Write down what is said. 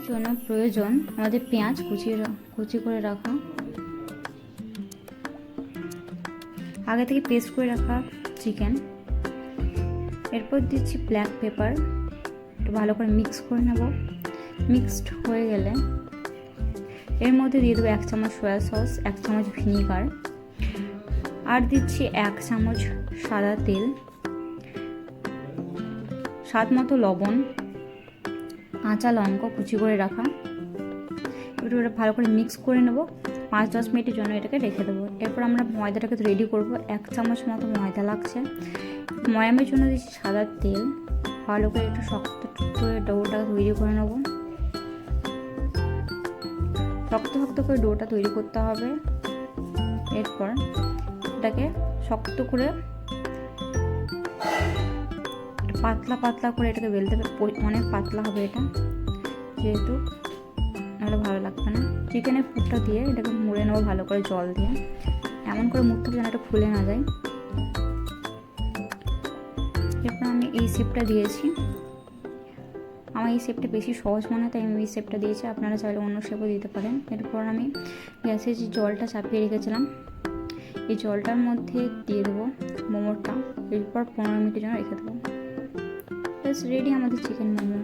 জন্য প্রয়োজন আমাদের পেঁয়াজ কুচি করে রাখা, আগে থেকে পেস্ট করে রাখা চিকেন। এরপর দিচ্ছি ব্ল্যাক পেপার, একটু ভালো করে মিক্স করে নেব। মিক্সড হয়ে গেলে এর মধ্যে দিয়ে দেবো 1 চামচ সয়া সস, 1 চামচ ভিনিগার, আর দিচ্ছি 1 চামচ সাদা তেল, স্বাদ মতো লবণ, কাঁচা লঙ্কা কুচি করে রাখা। একটু ভালো করে মিক্স করে নেব। 5-10 মিনিটের জন্য এটাকে রেখে দেবো। এরপর আমরা ময়দাটাকে রেডি করব। 1 চামচ মতো ময়দা লাগছে। ময়ামের জন্য দিচ্ছি সাদা তেল। ভালো করে একটু শক্ত করে ডোটাকে তৈরি করে নেব। শক্ত করে ডোটা তৈরি করতে হবে। এরপর এটাকে শক্ত করে পাতলা করে এটাকে বেলতে হবে। অনেক পাতলা হবে এটা, যেহেতু নাহলে ভালো লাগবে না। চিকেনের পুরটা দিয়ে এটাকে মুড়ে নেবো ভালো করে জল দিয়ে। এমন করে মুড়তে হবে যেন এটা খুলে না যায়। এরপর আমি এই শেপটা দিয়েছি। আমার এই শেপটা বেশি সহজ মনে হয়, তাই আমি এই শেপটা দিয়েছি। আপনারা চাইলে অন্য শেপও দিতে পারেন। এরপর আমি গ্যাসে যে জলটা চাপিয়ে রেখেছিলাম, এই জলটার মধ্যে দিয়ে দেবো মোমোটা। এরপর 15 মিনিটের জন্য রেখে দেবো। ব্যাস রেডি আমাদের চিকেন মোমো।